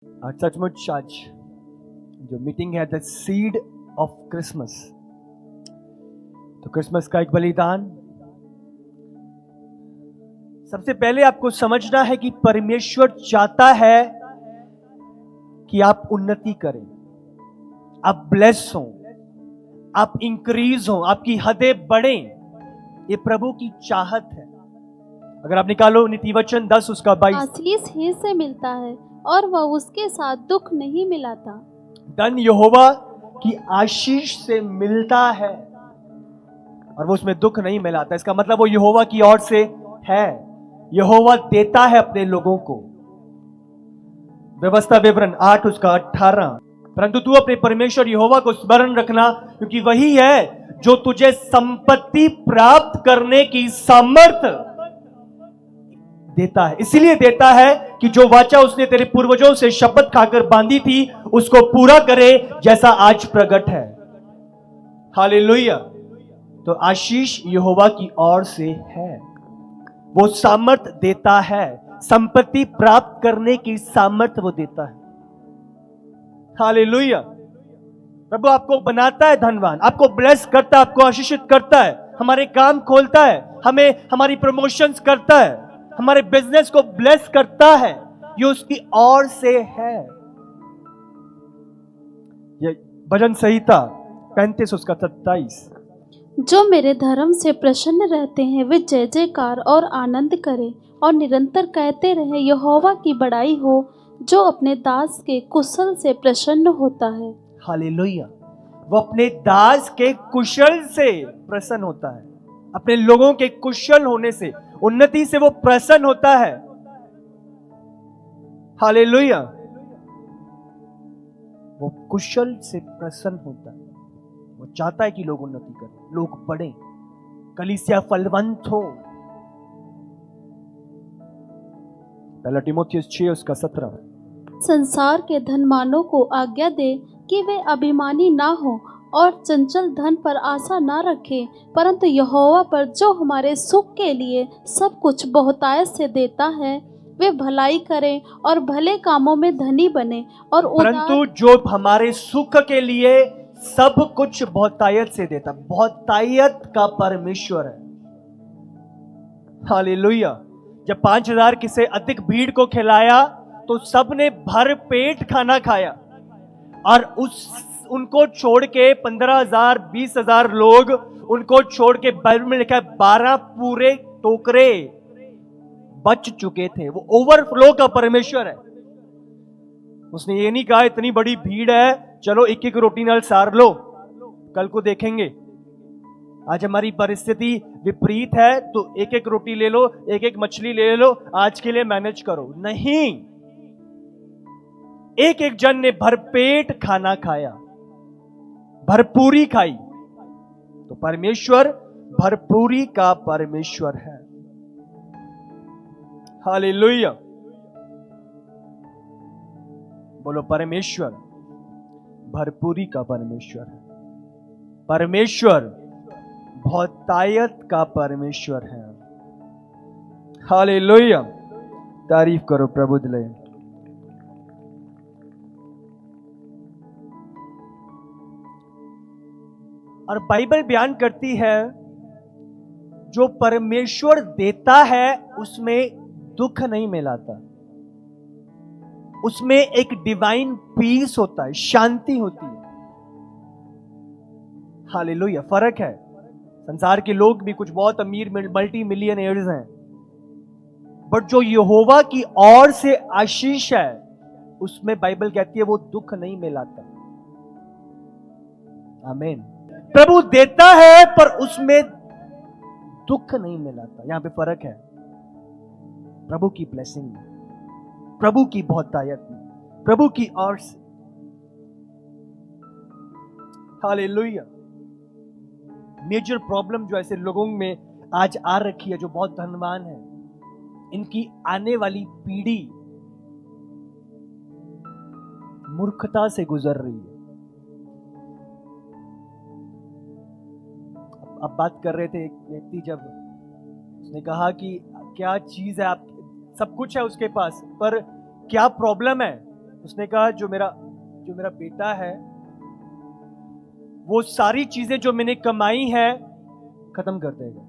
सचमुच आज जो मीटिंग है द सीड ऑफ क्रिसमस, तो क्रिसमस का एक बलिदान। सबसे पहले आपको समझना है कि परमेश्वर चाहता है कि आप उन्नति करें, आप ब्लेस हो, आप इंक्रीज हो, आपकी हदें बढ़ें। ये प्रभु की चाहत है। अगर आप निकालो नीतिवचन 10 उसका 22, आशीष ही से मिलता है और वह उसके साथ दुख नहीं मिलाता। धन यहोवा की आशीष से मिलता है और वो उसमें दुख नहीं मिलाता। इसका मतलब वो यहोवा की ओर से है। यहोवा देता है अपने लोगों को। व्यवस्था विवरण 8 उसका 18, परंतु तू अपने परमेश्वर यहोवा को स्मरण रखना, क्योंकि वही है जो तुझे संपत्ति प्राप्त करने की सामर्थ्य देता है। इसलिए देता है कि जो वाचा उसने तेरे पूर्वजों से शपथ खाकर बांधी थी उसको पूरा करे, जैसा आज प्रकट है। हालेलुया। तो आशीष यहोवा की ओर से है। वो सामर्थ्य देता है, संपत्ति प्राप्त करने की सामर्थ्य वो देता है। हालेलुया। प्रभु आपको बनाता है धनवान, आपको ब्लेस करता है, आपको आशीषित करता है, हमारे काम खोलता है, हमें हमारी प्रमोशंस करता है, हमारे बिजनेस को ब्लेस करता है। ये उसकी ओर से है। ये भजन संहिता 35 उसका 27, जो मेरे धर्म से प्रसन्न रहते हैं वे जय जयकार और आनंद करें और निरंतर कहते रहे यहोवा की बड़ाई हो, जो अपने दास के कुशल से प्रसन्न होता है। हालेलुया। वो अपने दास के कुशल से प्रसन्न होता है, अपने लोगों के कुशल होने से, उन्नति से वो प्रसन्न होता है। हालेलुया। वो कुशल से प्रसन्न होता है। वो चाहता है कि लोग उन्नति करें, लोग बढ़ें, कलीसिया फलवंत हो। पहला तीमुथियुस 6 उसका 17, संसार के धनवानों को आज्ञा दे कि वे अभिमानी ना हो और चंचल धन पर आशा ना रखें, परंतु यहोवा पर जो हमारे सुख के लिए सब कुछ बहुतायत से देता है, वे भलाई करें और भले कामों में धनी बने और परंतु जो हमारे सुख के लिए सब कुछ बहुतायत से देता, बहुतायत का परमेश्वर है। हालेलुया। जब 5000 किसे अधिक भीड़ को खिलाया तो सबने भर पेट खाना खाया, और उनको छोड़ के 15,000 20,000 लोग उनको छोड़ के बाइबल में लिखा है 12 पूरे टोकरे बच चुके थे। वो ओवरफ्लो का परमेश्वर है। उसने ये नहीं कहा इतनी बड़ी भीड़ है चलो एक एक रोटी नाल सार लो, कल को देखेंगे। आज हमारी परिस्थिति विपरीत है तो एक एक रोटी ले लो, एक एक मछली ले लो, आज के लिए मैनेज करो। नहीं, एक एक जन ने भरपेट खाना खाया, भरपूरी खाई। तो परमेश्वर भरपूरी का परमेश्वर है। हालेलुया। बोलो, परमेश्वर भरपूरी का परमेश्वर है। परमेश्वर बहुतायत का परमेश्वर है। हालेलुया। तारीफ करो प्रभु दिले। और बाइबल बयान करती है जो परमेश्वर देता है उसमें दुख नहीं मिलाता, उसमें एक डिवाइन पीस होता है, शांति होती है। हालेलुया। फर्क है। संसार के लोग भी कुछ बहुत अमीर मल्टी मिलियनेयर्स हैं, बट जो यहोवा की ओर से आशीष है उसमें बाइबल कहती है वो दुख नहीं मिलाता। आमीन। प्रभु देता है पर उसमें दुख नहीं मिलाता। यहां पे फर्क है। प्रभु की ब्लेसिंग में, प्रभु की बहुतायत में, प्रभु की ओर से। हालेलुया। मेजर प्रॉब्लम जो ऐसे लोगों में आज आ रखी है जो बहुत धनवान है, इनकी आने वाली पीढ़ी मूर्खता से गुजर रही है। अब बात कर रहे थे एक व्यक्ति, जब उसने कहा कि क्या चीज है, आप सब कुछ है उसके पास पर क्या प्रॉब्लम है, उसने कहा जो मेरा बेटा है वो सारी चीजें जो मैंने कमाई है खत्म कर देगा।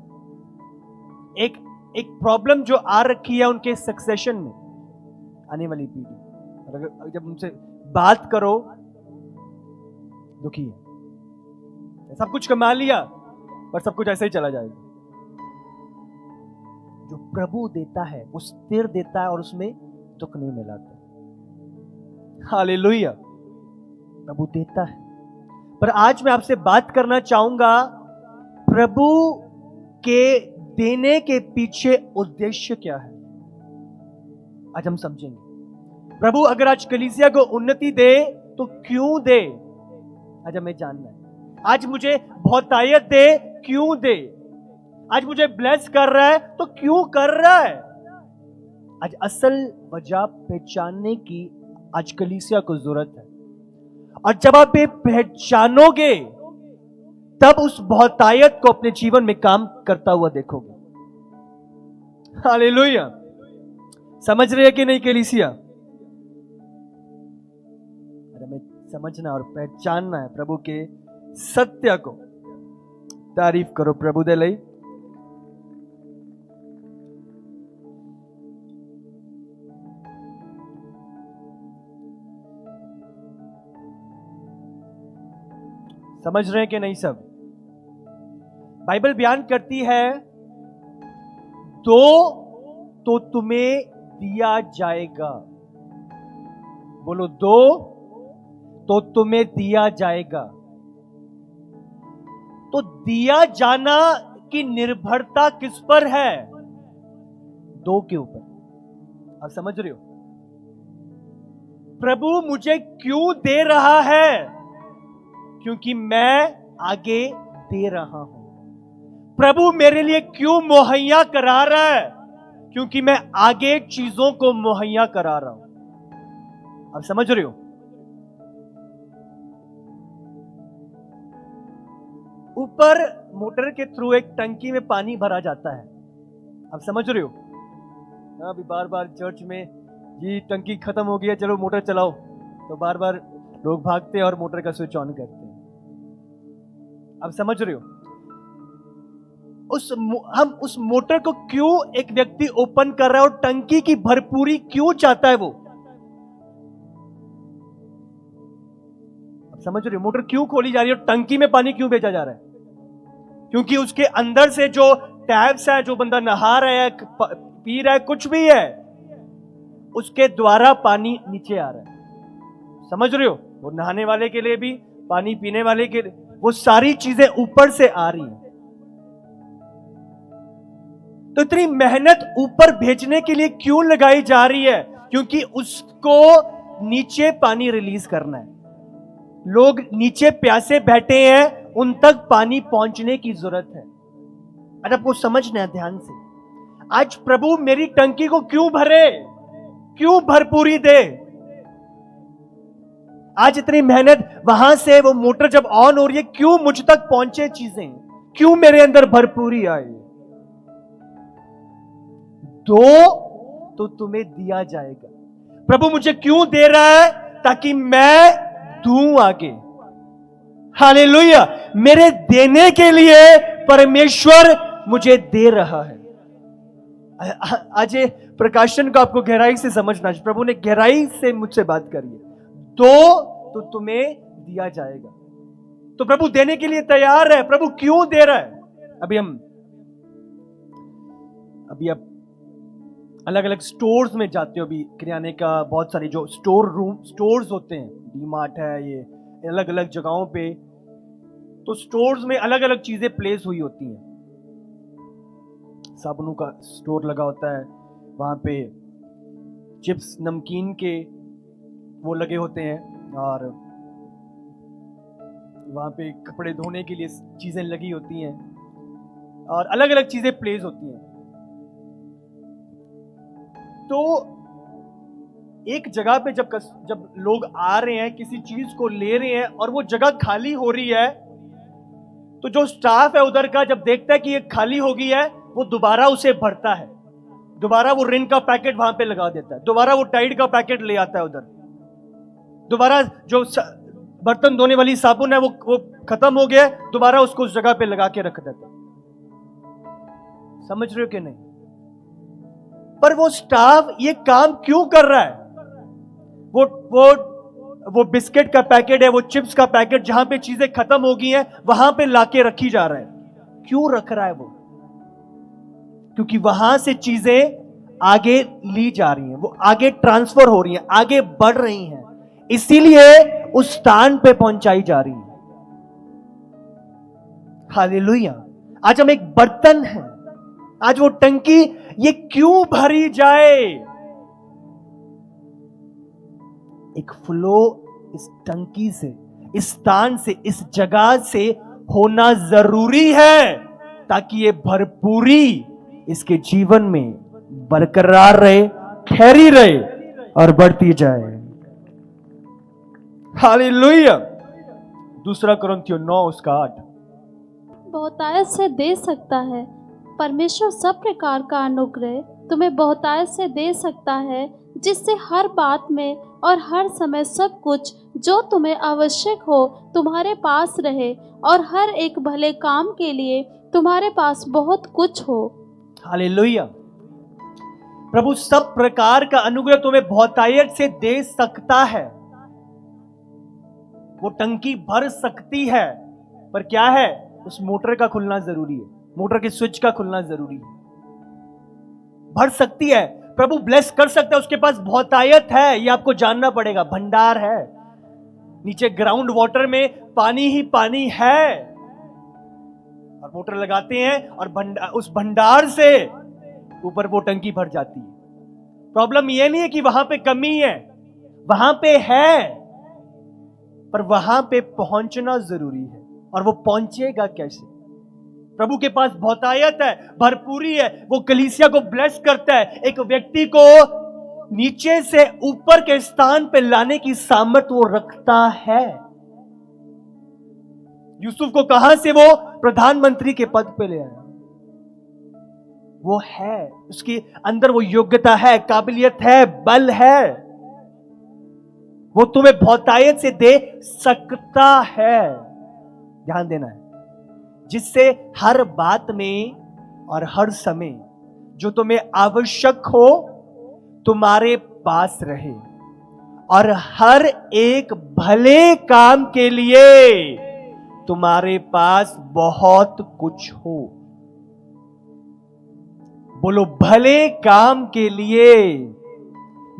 एक प्रॉब्लम जो आ रखी है उनके सक्सेशन में, आने वाली पीढ़ी, और अगर जब उनसे बात करो दुखी है, सब कुछ कमा लिया पर सब कुछ ऐसे ही चला जाएगा। जो प्रभु देता है वो स्थिर देता है और उसमें दुख नहीं मिलाता। हालेलुया, प्रभु देता है। पर आज मैं आपसे बात करना चाहूंगा प्रभु के देने के पीछे उद्देश्य क्या है। आज हम समझेंगे प्रभु अगर आज कलीसिया को उन्नति दे तो क्यों दे, आज हमें जानना है। आज मुझे बहुतायत दे क्यों दे, आज मुझे ब्लेस कर रहा है तो क्यों कर रहा है। आज असल वजह पहचानने की आज कलीसिया को जरूरत है, और जब आप ये पहचानोगे तब उस बहुतायत को अपने जीवन में काम करता हुआ देखोगे। हालेलुया, समझ रहे हैं कि नहीं कलीसिया? हमें समझना और पहचानना है प्रभु के सत्य को। तारीफ करो प्रभु दे लई। समझ रहे हैं कि नहीं सब? बाइबल बयान करती है दो तो तुम्हें दिया जाएगा। बोलो, दो तो तुम्हें दिया जाएगा। तो दिया जाना की निर्भरता किस पर है? दो के ऊपर। आप समझ रहे हो? प्रभु मुझे क्यों दे रहा है? क्योंकि मैं आगे दे रहा हूं। प्रभु मेरे लिए क्यों मुहैया करा रहा है? क्योंकि मैं आगे चीजों को मुहैया करा रहा हूं। आप समझ रहे हो? ऊपर मोटर के थ्रू एक टंकी में पानी भरा जाता है। आप समझ रहे हो? अभी बार बार चर्च में ये टंकी खत्म हो गया, चलो मोटर चलाओ, तो बार बार लोग भागते हैं और मोटर का स्विच ऑन करते हैं। आप समझ रहे हो? हम उस मोटर को क्यों एक व्यक्ति ओपन कर रहा है और टंकी की भरपूरी क्यों चाहता है वो? आप समझ रहे हो? मोटर क्यों खोली जा रही है और टंकी में पानी क्यों भेजा जा रहा है? क्योंकि उसके अंदर से जो टैप्स है, जो बंदा नहा रहा है, पी रहा है, कुछ भी है, उसके द्वारा पानी नीचे आ रहा है। समझ रहे हो? वो नहाने वाले के लिए भी, पानी पीने वाले के लिए, वो सारी चीजें ऊपर से आ रही हैं। तो इतनी मेहनत ऊपर भेजने के लिए क्यों लगाई जा रही है? क्योंकि उसको नीचे पानी रिलीज करना है। लोग नीचे प्यासे बैठे हैं, उन तक पानी पहुंचने की जरूरत है। और आपको समझना है ध्यान से, आज प्रभु मेरी टंकी को क्यों भरे, क्यों भरपूरी दे? आज इतनी मेहनत, वहां से वो मोटर जब ऑन हो रही है, क्यों मुझ तक पहुंचे चीजें, क्यों मेरे अंदर भरपूरी आए? दो तो तुम्हें दिया जाएगा। प्रभु मुझे क्यों दे रहा है? ताकि मैं दूं आगे। हालेलुया, मेरे देने के लिए परमेश्वर मुझे दे रहा है। आज ये प्रकाशन को आपको गहराई से समझना चाहिए। प्रभु ने गहराई से मुझसे बात करी है। दो तो तुम्हें दिया जाएगा। तो प्रभु देने के लिए तैयार है। प्रभु क्यों दे रहा है? अभी आप अलग अलग स्टोर्स में जाते हो। अभी किराने का बहुत सारे जो स्टोर्स होते हैं, डी-मार्ट है, ये अलग अलग जगहों पे, तो स्टोर्स में अलग अलग चीजें प्लेस हुई होती हैं। साबुनों का स्टोर लगा होता है, वहां पे चिप्स नमकीन के वो लगे होते हैं, और वहां पे कपड़े धोने के लिए चीजें लगी होती हैं, और अलग अलग चीजें प्लेस होती हैं। तो एक जगह पे जब लोग आ रहे हैं, किसी चीज को ले रहे हैं और वो जगह खाली हो रही है, तो जो स्टाफ है उधर का जब देखता है कि ये खाली हो गई है, वो दोबारा उसे भरता है, दोबारा वो रिन का पैकेट वहां पे लगा देता है, दोबारा वो टाइड का पैकेट ले आता है उधर। दोबारा जो बर्तन धोने वाली साबुन है वो खत्म हो गया, दोबारा उसको उस जगह पे लगा के रख देता। समझ रहे हो कि नहीं? पर वो स्टाफ ये काम क्यों कर रहा है? वो बिस्किट का पैकेट है, वो चिप्स का पैकेट, जहां पे चीजें खत्म हो गई हैं वहां पे लाके रखी जा रहा है। क्यों रख रहा है वो? क्योंकि वहां से चीजें आगे ली जा रही हैं, वो आगे ट्रांसफर हो रही हैं, आगे बढ़ रही हैं, इसीलिए उस स्थान पे पहुंचाई जा रही है। हालेलुया। आज हम एक बर्तन हैं, आज वो टंकी ये क्यों भरी जाए? एक फ्लो इस टंकी से, इस स्थान से, इस जगह से होना जरूरी है ताकि ये भरपूरी इसके जीवन में बरकरार रहे, ठहरी रहे और बढ़ती जाए। हालेलुया। 2 कुरिन्थियों 9:8। बहुतायत से दे सकता है। परमेश्वर सब प्रकार का अनुग्रह तुम्हें बहुतायत से दे सकता है, जिससे हर बात में और हर समय सब कुछ जो तुम्हें आवश्यक हो तुम्हारे पास रहे, और हर एक भले काम के लिए तुम्हारे पास बहुत कुछ हो। हालेलुया। प्रभु सब प्रकार का अनुग्रह तुम्हें बहुतायत से दे सकता है। वो टंकी भर सकती है, पर क्या है? उस मोटर का खुलना जरूरी है, मोटर के स्विच का खुलना जरूरी है। भर सकती है, प्रभु ब्लेस कर सकता है, उसके पास बहुतायत है, ये आपको जानना पड़ेगा। भंडार है, नीचे ग्राउंड वाटर में पानी ही पानी है, और मोटर लगाते हैं और उस भंडार से ऊपर वो टंकी भर जाती है। प्रॉब्लम ये नहीं है कि वहां पे कमी है, वहां पे है, पर वहां पे पहुंचना जरूरी है। और वो पहुंचेगा कैसे? प्रभु के पास बहुतायत है, भरपूरी है, वो कलीसिया को ब्लेस करता है। एक व्यक्ति को नीचे से ऊपर के स्थान पे लाने की सामर्थ्य वो रखता है। यूसुफ को कहां से वो प्रधानमंत्री के पद पे ले आया? वो है, उसके अंदर वो योग्यता है, काबिलियत है, बल है। वो तुम्हें बहुतायत से दे सकता है। ध्यान देना है, जिससे हर बात में और हर समय जो तुम्हें आवश्यक हो तुम्हारे पास रहे, और हर एक भले काम के लिए तुम्हारे पास बहुत कुछ हो। बोलो, भले काम के लिए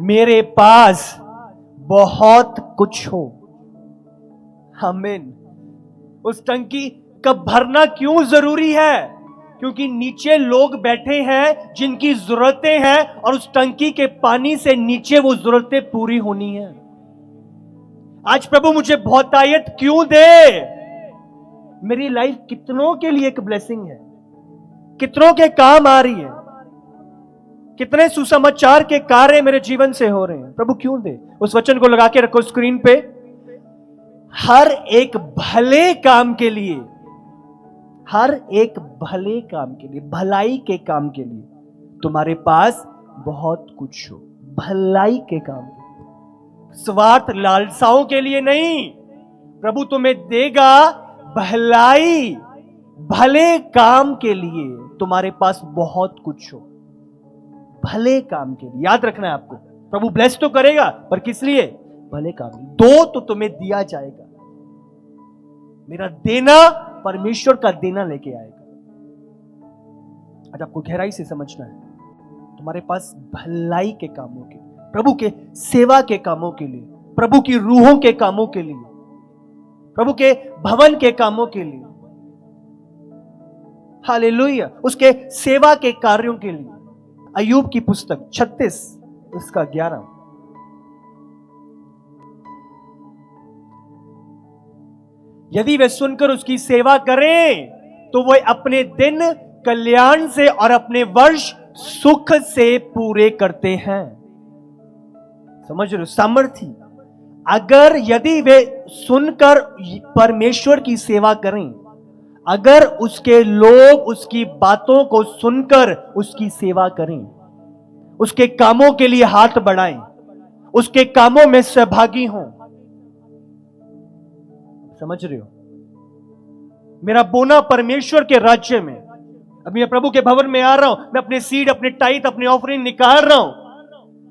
मेरे पास बहुत कुछ हो। आमीन। उस टंकी का भरना क्यों जरूरी है? क्योंकि नीचे लोग बैठे हैं जिनकी जरूरतें हैं, और उस टंकी के पानी से नीचे वो जरूरतें पूरी होनी है। आज प्रभु मुझे बहुतायत क्यों दे? मेरी लाइफ कितनों के लिए एक ब्लेसिंग है, कितनों के काम आ रही है, कितने सुसमाचार के कार्य मेरे जीवन से हो रहे हैं। प्रभु क्यों दे? उस वचन को लगा के रखो स्क्रीन पे। हर एक भले काम के लिए, हर एक भले काम के लिए, भलाई के काम के लिए तुम्हारे पास बहुत कुछ हो। भलाई के काम के लिए, स्वार्थ लालसाओं के लिए नहीं। प्रभु तुम्हें देगा भलाई, भले काम के लिए तुम्हारे पास बहुत कुछ हो। भले काम के लिए, याद रखना है आपको। प्रभु ब्लेस तो करेगा, पर किस लिए? भले काम। दो तो तुम्हें दिया जाएगा। मेरा देना परमेश्वर का देना लेके आएगा। आज आपको गहराई से समझना है, तुम्हारे पास भलाई के कामों के, प्रभु के सेवा के कामों के लिए, प्रभु की रूहों के कामों के लिए, प्रभु के भवन के कामों के लिए, हालेलुया, उसके सेवा के कार्यों के लिए। अय्यूब की पुस्तक 36 उसका 11। यदि वे सुनकर उसकी सेवा करें तो वे अपने दिन कल्याण से और अपने वर्ष सुख से पूरे करते हैं। समझ रहे हो? सामर्थ्य। अगर यदि वे सुनकर परमेश्वर की सेवा करें, अगर उसके लोग उसकी बातों को सुनकर उसकी सेवा करें, उसके कामों के लिए हाथ बढ़ाएं, उसके कामों में सहभागी हों, समझ रहे हो? मेरा बोना परमेश्वर के राज्य में। अभी मैं प्रभु के भवन में आ रहा हूं, मैं अपने सीड, अपने टाइट, अपने ऑफरिंग निकाल रहा हूं,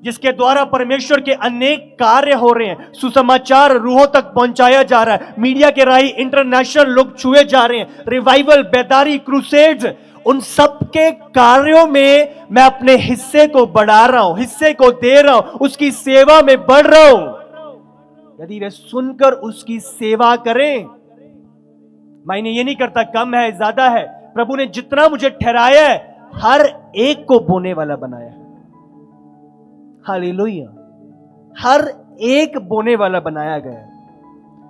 जिसके द्वारा परमेश्वर के अनेक कार्य हो रहे हैं। सुसमाचार रूहों तक पहुंचाया जा रहा है। मीडिया के राही इंटरनेशनल लोग छुए जा रहे हैं। रिवाइवल, बेदारी, क्रूसेड्स, उन सब के कार्यों में मैं अपने हिस्से को बढ़ा रहा हूं, हिस्से को दे रहा हूं, उसकी सेवा में बढ़ रहा हूं। यदि वे सुनकर उसकी सेवा करें, मायने ये नहीं करता कम है ज्यादा है, प्रभु ने जितना मुझे ठहराया है हर एक को बोने वाला बनाया है। हालेलुया, हर एक बोने वाला बनाया गया है।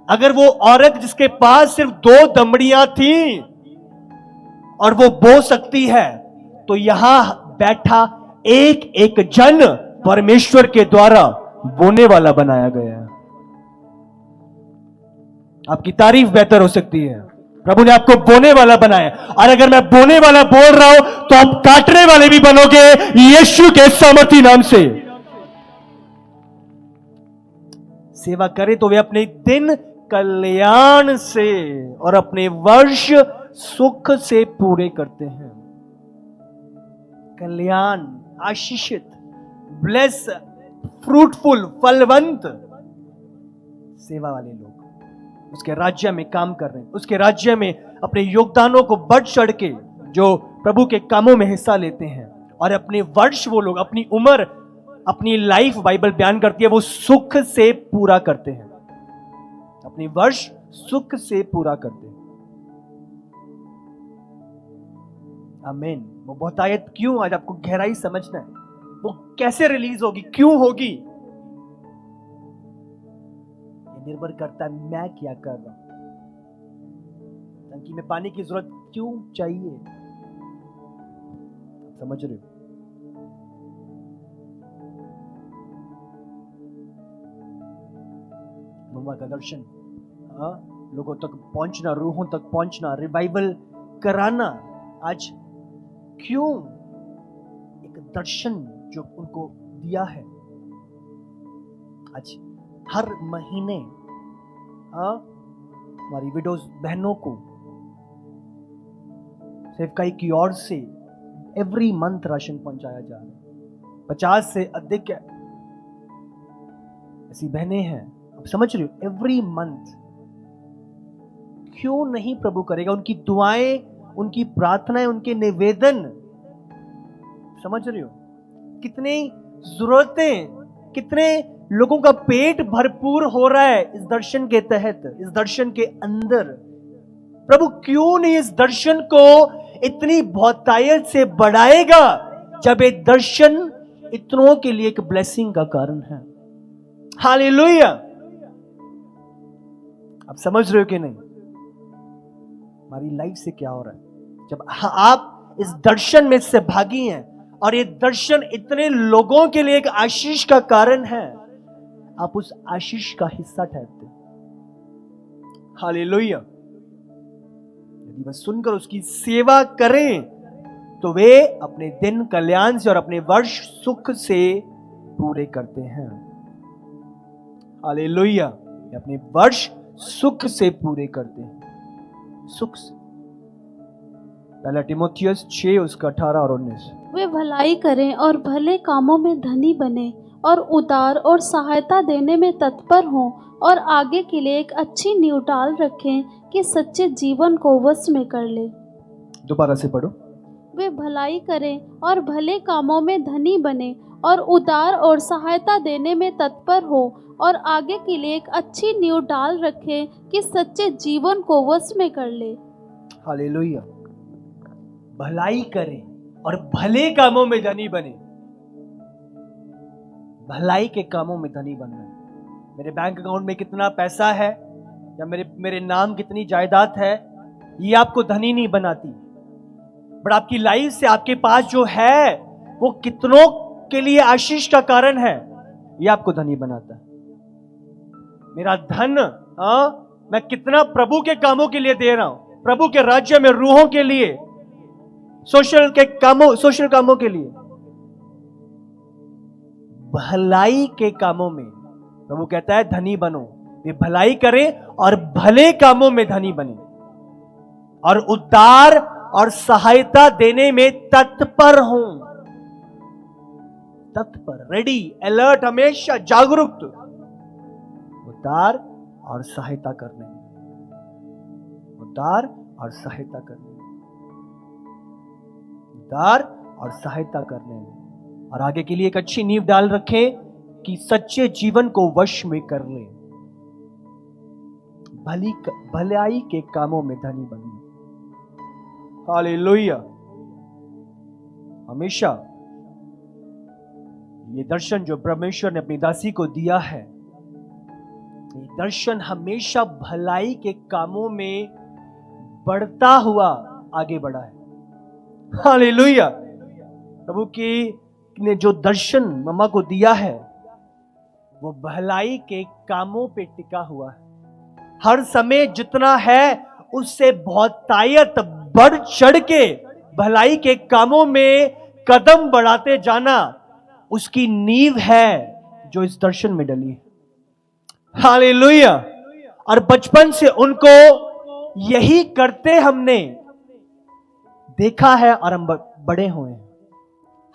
अगर वो औरत जिसके पास सिर्फ 2 दमड़ियां थी और वो बो सकती है, तो यहां बैठा एक एक जन परमेश्वर के द्वारा बोने वाला बनाया गया है। आपकी तारीफ बेहतर हो सकती है। प्रभु ने आपको बोने वाला बनाया, और अगर मैं बोने वाला बोल रहा हूं तो आप काटने वाले भी बनोगे यीशु के सामर्थी नाम से। सेवा करें तो वे अपने दिन कल्याण से और अपने वर्ष सुख से पूरे करते हैं। कल्याण, आशीषित, ब्लेस, फ्रूटफुल, फलवंत सेवा वाले लोग उसके राज्य में काम कर रहे हैं, उसके राज्य में अपने योगदानों को बढ़ चढ़ के जो प्रभु के कामों में हिस्सा लेते हैं, और अपने वर्ष वो लोग, अपनी उम्र, अपनी लाइफ, बाइबल बयान करती है, वो सुख से पूरा करते हैं। अपनी वर्ष सुख से पूरा करते हैं। आमीन। वो बहुतायत क्यों, आज आपको गहराई समझना है, वो कैसे रिलीज होगी, क्यों होगी, निर्भर करता है मैं क्या कर रहा हूं। टंकी में पानी की जरूरत क्यों चाहिए, समझ रहे हो? मम्मा का दर्शन, लोगों तक पहुंचना, रूहों तक पहुंचना, रिवाइवल कराना। आज क्यों? एक दर्शन जो उनको दिया है। आज हर महीने हमारी विडोज बहनों को सेवकाई की ओर से एवरी मंथ राशन पहुंचाया जा रहा है। 50 से अधिक ऐसी बहनें हैं, आप समझ रहे हो? Every month. क्यों नहीं प्रभु करेगा? उनकी दुआएं, उनकी प्रार्थनाएं, उनके निवेदन, समझ रहे हो? कितनी जरूरतें, कितने लोगों का पेट भरपूर हो रहा है इस दर्शन के तहत, इस दर्शन के अंदर। प्रभु क्यों नहीं इस दर्शन को इतनी बहुतायत से बढ़ाएगा, जब एक दर्शन इतनों के लिए एक ब्लेसिंग का कारण है। हालेलुया। आप समझ रहे हो कि नहीं? हमारी लाइफ से क्या हो रहा है जब आप इस दर्शन में से भागी हैं, और ये दर्शन इतने लोगों के लिए एक आशीष का कारण है, आप उस आशीष का हिस्सा ठहरते। हालेलुया। यदि वह सुनकर उसकी सेवा करें तो वे अपने दिन कल्याण से और अपने वर्ष सुख से पूरे करते हैं। हालेलुया। अपने वर्ष सुख से पूरे करते हैं, सुख से। पहला तिमोथियस 6 उसका 18 और 19। वे भलाई करें और भले कामों में धनी बने और उदार और सहायता देने में तत्पर हों, और आगे के लिए एक अच्छी नींव डाल रखें कि सच्चे जीवन को वश में कर ले। दोबारा से पढ़ो। वे भलाई करें और भले कामों में धनी बने और उदार और सहायता देने में तत्पर हो, और आगे के लिए एक अच्छी नींव डाल रखें कि सच्चे जीवन को वश में कर ले। हालेलुया। भलाई करें और भले कामों में धनी बने। भलाई के कामों में धनी बनना है। मेरे बैंक अकाउंट में कितना पैसा है या मेरे नाम कितनी जायदाद है, ये आपको धनी नहीं बनाती, बट आपकी लाइफ से आपके पास जो है वो कितनों के लिए आशीष का कारण है, ये आपको धनी बनाता है। मेरा धन मैं कितना प्रभु के कामों के लिए दे रहा हूं, प्रभु के राज्य में रूहों के लिए, सोशल कामों के लिए, भलाई के कामों में। प्रभु कहता है धनी बनो, वे भलाई करें और भले कामों में धनी बने और उद्धार और सहायता देने में तत्पर हों। तत्पर, रेडी, अलर्ट, हमेशा जागरूक, उद्धार और सहायता करने में, उद्धार और सहायता करने में, उद्धार और सहायता करने में। और आगे के लिए एक अच्छी नींव डाल रखें कि सच्चे जीवन को वश में कर ले, भलाई के कामों में धनी बने। हालेलुया। हमेशा ये दर्शन जो परमेश्वर ने अपनी दासी को दिया है, ये दर्शन हमेशा भलाई के कामों में बढ़ता हुआ आगे बढ़ा है। हालेलुया। प्रभु की ने जो दर्शन मम्मा को दिया है वो भलाई के कामों पे टिका हुआ है। हर समय जितना है उससे बहुतायत बढ़ चढ़ के भलाई के कामों में कदम बढ़ाते जाना उसकी नींव है जो इस दर्शन में डली है। हालेलुया। और बचपन से उनको यही करते हमने देखा है और हम बड़े हुए हैं,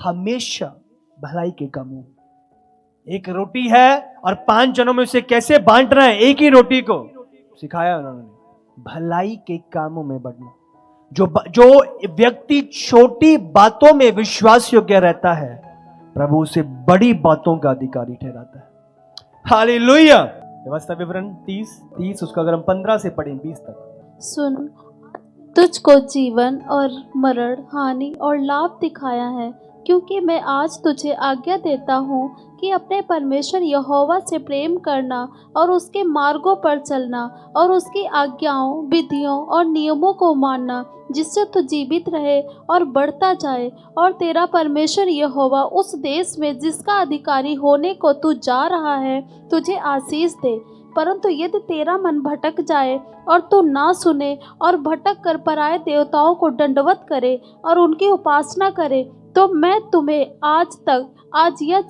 हमेशा भलाई के कामों। एक रोटी है और 5 जनों में उसे कैसे बांटना है, एक ही रोटी को सिखाया उन्होंने। भलाई के कामों में बढ़ना। जो व्यक्ति छोटी बातों में विश्वास योग्य रहता है, प्रभु उसे बड़ी बातों का अधिकारी ठहराता है। हालेलुया। व्यवस्था विवरण 30 उसका अगर हम 15 से पढ़ें 20 तक। सुन, तुझको जीवन और मरण, हानि और लाभ दिखाया है, क्योंकि मैं आज तुझे आज्ञा देता हूँ कि अपने परमेश्वर यहोवा से प्रेम करना और उसके मार्गों पर चलना और उसकी आज्ञाओं, विधियों और नियमों को मानना, जिससे तू जीवित रहे और बढ़ता जाए, और तेरा परमेश्वर यहोवा उस देश में जिसका अधिकारी होने को तू जा रहा है तुझे आशीष दे। परंतु यदि तेरा मन भटक जाए और तू ना सुने और भटक कर पराये देवताओं को दंडवत करे और उनकी उपासना करे, तो मैं तुम्हें आज यह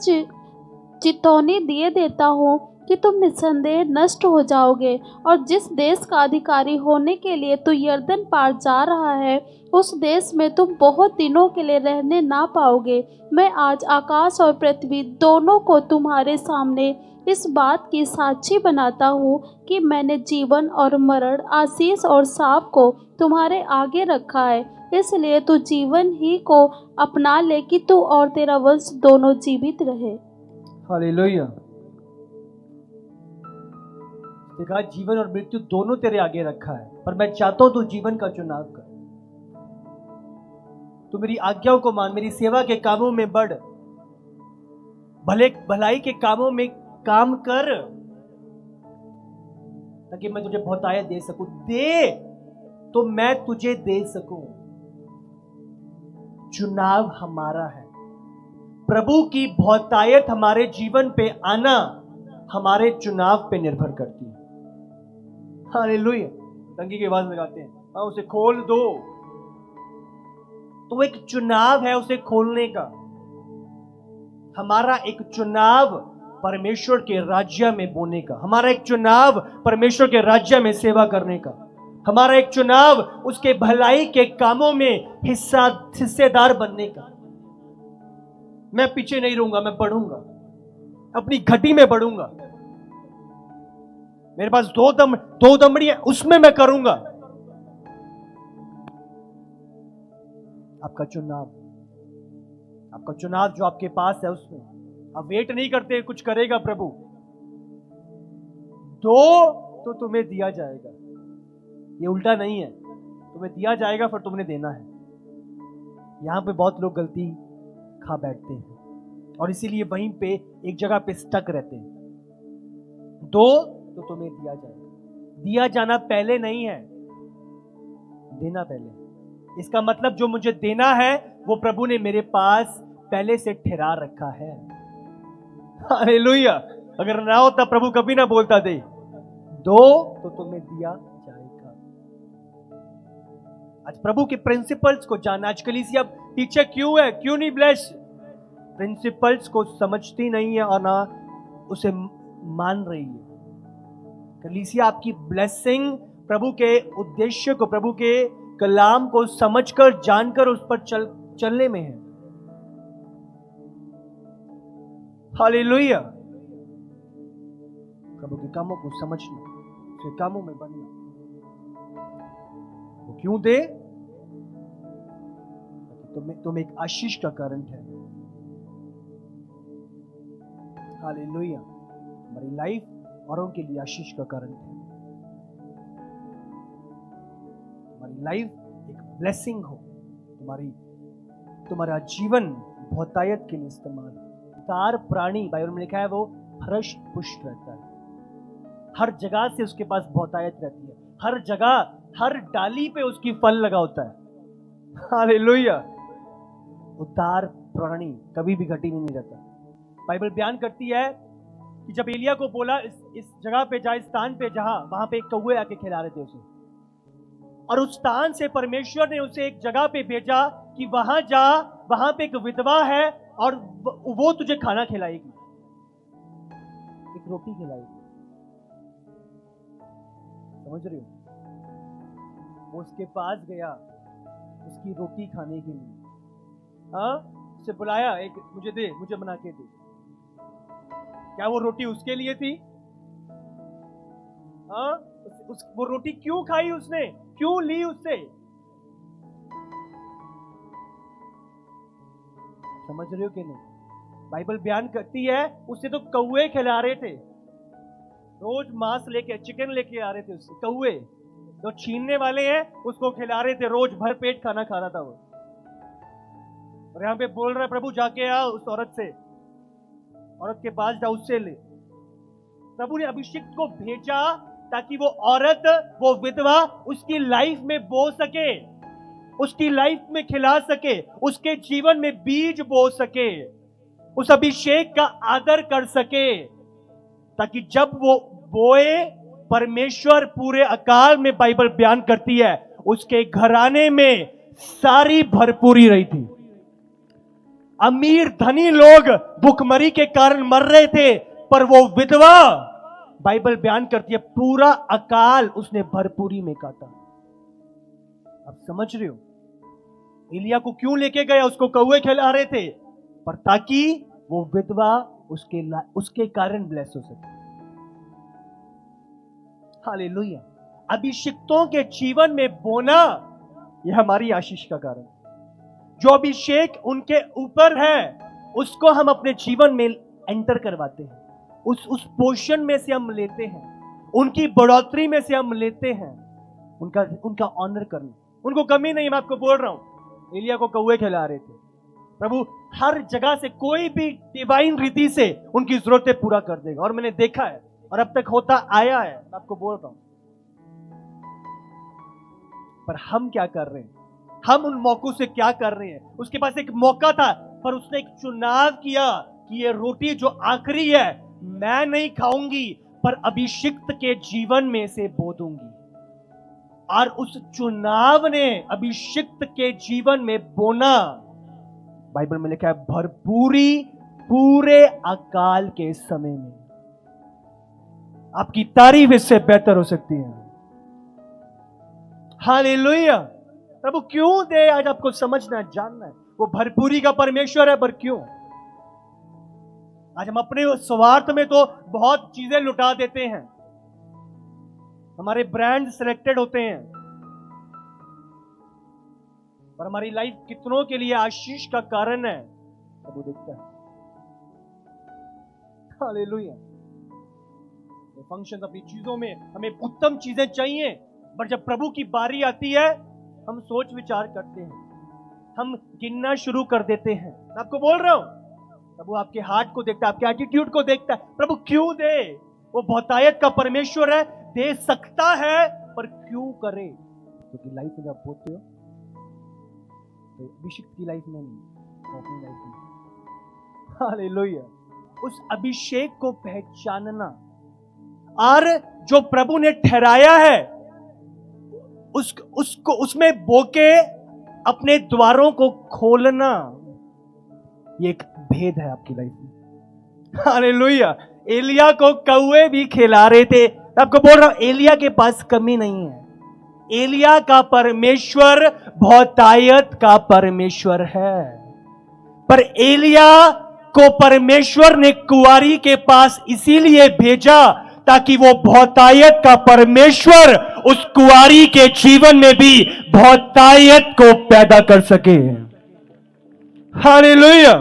चेतावनी दिए देता हूँ कि तुम निसंदेह नष्ट हो जाओगे, और जिस देश का अधिकारी होने के लिए तू यरदन पार जा रहा है उस देश में तुम बहुत दिनों के लिए रहने ना पाओगे। मैं आज आकाश और पृथ्वी दोनों को तुम्हारे सामने इस बात की साक्षी बनाता हूँ कि मैंने जीवन और मरण, आशीष और शाप को तुम्हारे आगे रखा है। इसलिए तू जीवन ही को अपना ले कि तू और तेरा वंश दोनों जीवित रहे। हालेलुया। देखा, जीवन और मृत्यु दोनों तेरे आगे रखा है, पर मैं चाहता हूं तू जीवन का चुनाव कर। तू मेरी आज्ञाओं को मान, मेरी सेवा के कामों में बढ़, भलाई के कामों में काम कर, ताकि मैं तुझे बहुतायत दे सकूं। दे तो मैं तुझे दे सकूं। चुनाव हमारा है। प्रभु की बहुतायत हमारे जीवन पे आना हमारे चुनाव पे निर्भर करती है। हालेलुया। टंकी की आवाज लगाते हैं, हाँ उसे खोल दो। तो एक चुनाव है उसे खोलने का। हमारा एक चुनाव परमेश्वर के राज्य में बोने का, हमारा एक चुनाव परमेश्वर के राज्य में सेवा करने का, हमारा एक चुनाव उसके भलाई के कामों में हिस्सेदार बनने का। मैं पीछे नहीं रहूंगा, मैं बढ़ूंगा, अपनी घटी में बढ़ूंगा। मेरे पास दो दमड़ी है, उसमें मैं करूंगा। आपका चुनाव जो आपके पास है उसमें आप वेट नहीं करते कुछ करेगा प्रभु। दो तो तुम्हें दिया जाएगा, ये उल्टा नहीं है। तुम्हें दिया जाएगा फिर तुमने देना है। यहां पे बहुत लोग गलती खा बैठते हैं और इसीलिए वहीं पे एक जगह पे स्टक रहते हैं। दो तो तुम्हें दिया जाएगा। दिया जाना पहले नहीं है, देना पहले। इसका मतलब जो मुझे देना है वो प्रभु ने मेरे पास पहले से ठहरा रखा है। हालेलुया। अगर ना होता प्रभु कभी ना बोलता दे दो तो तुम्हें दिया जाएगा। आज प्रभु के प्रिंसिपल्स को जानना। आज कलीसिया पीछे क्यों है, क्यों नहीं ब्लेस? प्रिंसिपल्स को समझती नहीं है और ना उसे मान रही है। कलीसिया आपकी ब्लेसिंग प्रभु के उद्देश्य को, प्रभु के कलाम को समझकर जानकर उस पर चलने में है। हालेलुया। प्रभु के कामों को समझना, उसके कामों में बनना। वो क्यों दे? तुम एक आशीष का कारण है। हालेलुया। हमारी लाइफ औरों के लिए आशीष का कारण है। हमारी लाइफ एक ब्लेसिंग हो, तुम्हारा जीवन बहुतायत के लिए इस्तेमाल। तार प्राणी बाइबल में लिखा है वो हर्ष पुष्ट रहता है, हर जगह से उसके पास बहुतायत रहती है, हर जगह हर डाली पे उसकी फल लगा होता है। हालेलुया। उतार प्राणी कभी भी घटी नहीं रहता। बाइबल बयान करती है कि जब एलिया को बोला इस जगह पे जा, इस स्थान पे जहां, वहां पे एक कौवे आके खिला रहे थे उसे, और उस स्थान से परमेश्वर ने उसे एक जगह पे भेजा कि वहां जा, वहां पे एक विधवा है और वो तुझे खाना खिलाएगी, एक रोटी खिलाएगी। समझ रहे हो? वो उसके पास गया उसकी रोटी खाने के लिए। हाँ, उसे बुलाया, एक मुझे दे, मुझे बना के दे। क्या वो रोटी उसके लिए थी? हाँ, वो रोटी क्यों खाई उसने, क्यों ली उससे? समझ रहे हो कि नहीं? बाइबल बयान करती है उसे तो कौवे खिला रहे थे, रोज मांस लेके, चिकन लेके आ रहे थे उससे। कौवे जो छीनने वाले हैं उसको खिला रहे थे, रोज भर पेट खाना खा रहा था वो। और यहां पे बोल रहा है प्रभु जाके आ उस औरत से, औरत के पास जा, उससे ले। प्रभु ने अभिषिक्त को भेजा ताकि वो औरत, वो विधवा उसकी लाइफ में बो सके, उसकी लाइफ में खिला सके, उसके जीवन में बीज बो सके, उस अभिषेक का आदर कर सके, ताकि जब वो बोए परमेश्वर पूरे अकाल में, बाइबल बयान करती है उसके घराने में सारी भरपूरी रही थी। अमीर धनी लोग भूखमरी के कारण मर रहे थे, पर वो विधवा, बाइबल बयान करती है पूरा अकाल उसने भरपूरी में काटा। आप समझ रहे हो? एलिया को क्यों लेके गया? उसको कौवे खिला रहे थे, पर ताकि वो विधवा उसके कारण ब्लेस हो सके। हालेलुया। अभिषिक्तों के जीवन में बोना यह हमारी आशीष का कारण। जो अभिषेक उनके ऊपर है उसको हम अपने जीवन में एंटर करवाते हैं, उस पोर्शन में से हम लेते हैं, उनकी बढ़ोतरी में से हम लेते हैं, उनका ऑनर करना। उनको कमी नहीं, मैं आपको बोल रहा हूं, एलिया को कौवे खिला रहे थे। प्रभु हर जगह से कोई भी डिवाइन रीति से उनकी जरूरतें पूरा कर देगा, और मैंने देखा है और अब तक होता आया है, मैं आपको बोल रहा हूं। पर हम क्या कर रहे हैं? हम उन मौकों से क्या कर रहे हैं? उसके पास एक मौका था, पर उसने एक चुनाव किया कि ये रोटी जो आखिरी है मैं नहीं खाऊंगी, पर अभिषिक्त के जीवन में से बो दूंगी। और उस चुनाव ने अभिषिक्त के जीवन में बोना, बाइबल में लिखा है भरपूरी पूरे अकाल के समय में। आपकी तारीफ इससे बेहतर हो सकती है। हालेलुया। प्रभु क्यों दे, आज आपको समझना है, जानना है। वो भरपूरी का परमेश्वर है, पर क्यों? आज हम अपने स्वार्थ में तो बहुत चीजें लुटा देते हैं, हमारे ब्रांड सिलेक्टेड होते हैं, पर हमारी लाइफ कितनों के लिए आशीष का कारण है प्रभु देखता है। हालेलुया। फंक्शन, अपनी चीजों में हमें उत्तम चीजें चाहिए, पर जब प्रभु की बारी आती है हम सोच विचार करते हैं, हम गिनना शुरू कर देते हैं। मैं आपको बोल रहा हूं, प्रभु आपके हार्ट को देखता है, आपके एटीट्यूड को देखता है। प्रभु क्यों दे? वो बहुतायत का परमेश्वर है, दे सकता है, पर क्यों करे? क्योंकि लाइफ में जब बोलते हो तो अभिषेक की लाइफ में नहीं, तो अपनी लाइफ में। हालेलुया। उस अभिषेक को पहचानना और जो प्रभु ने ठहराया है उसको उसमें बोके अपने द्वारों को खोलना, ये एक भेद है आपकी लाइफ में। हालेलुया। एलिया को कौवे भी खिला रहे थे, मैं आपको बोल रहा हूं, एलिया के पास कमी नहीं है। एलिया का परमेश्वर बहुतायत का परमेश्वर है। पर एलिया को परमेश्वर ने कुंवारी के पास इसीलिए भेजा ताकि वो बहुतायत का परमेश्वर उस कुंवारी के जीवन में भी बहुतायत को पैदा कर सके। हालेलुया।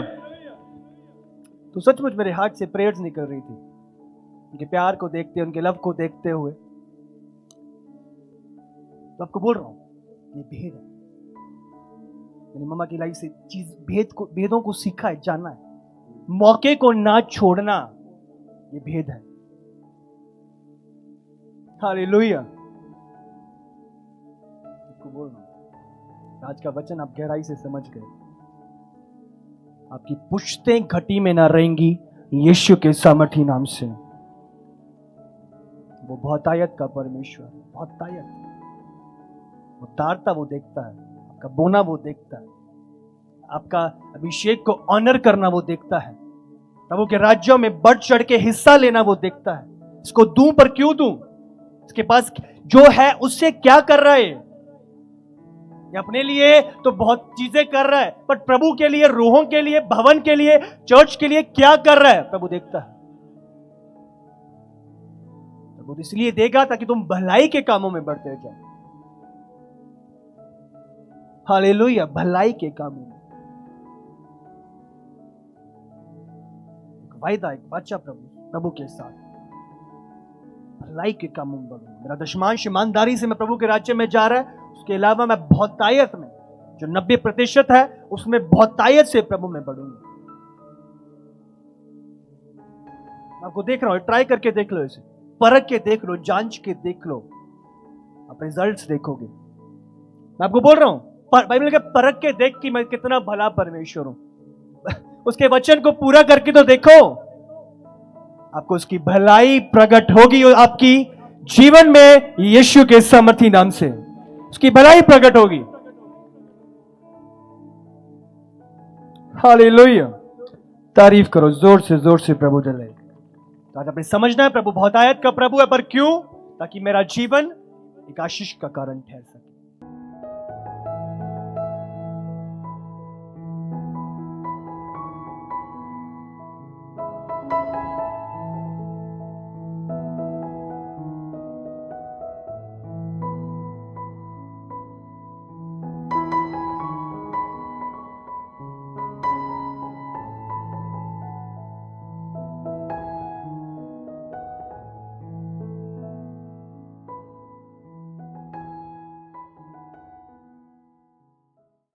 तो सचमुच मेरे हार्ट से प्रेयर्स निकल रही थी, उनके प्यार को देखते, उनके लव को देखते हुए। तो आपको बोल रहा हूं, ये भेद है। मेरी मम्मा की लाइफ से भेदों को सीखा है, जाना है, मौके को ना छोड़ना, ये भेद है। हालेलुया। आपको बोल रहा हूं, आज का वचन आप गहराई से समझ गए। आपकी पुश्तें घटी में ना रहेंगी यीशु के सामर्थी नाम से। वो बहुतायत का परमेश्वर, बहुतायत, वो तारता वो देखता है, आपका बोना वो देखता है, आपका अभिषेक को ऑनर करना वो देखता है, प्रभु के राज्यों में बढ़ चढ़ के हिस्सा लेना वो देखता है। इसको दूं पर क्यों दूं, इसके पास जो है उससे क्या कर रहा है। ये अपने लिए तो बहुत चीजें कर रहा है, पर प्रभु के लिए, रूहों के लिए, भवन के लिए, चर्च के लिए क्या कर रहा है, प्रभु देखता है। प्रभु इसलिए देगा ताकि तुम भलाई के कामों में बढ़ते जाओ। हालेलुया। भलाई के कामों में एक वायदा, एक वाचा प्रभु के साथ, भलाई के कामों में बढ़ूंगा। मेरा दशमांश ईमानदारी से मैं प्रभु के राज्य में जा रहा है। उसके अलावा मैं बहुतायत में, जो 90% है, उसमें बहुतायत से प्रभु में बढ़ूंगा। आपको देख रहा हूं, ट्राई करके देख लो, इसे परख के देख लो, जांच के देख लो, आप रिजल्ट्स देखोगे। मैं आपको बोल रहा हूं, बाइबल के परख के देख कि मैं कितना भला परमेश्वर हूं। उसके वचन को पूरा करके तो देखो, आपको उसकी भलाई प्रकट होगी और आपकी जीवन में यीशु के सामर्थी नाम से उसकी भलाई प्रकट होगी। हालेलुया। तारीफ करो जोर से प्रभु जले। तो आज आपने समझना है, प्रभु बहुतायत का प्रभु है, पर क्यों? ताकि मेरा जीवन एक आशीष का कारण ठहर सके।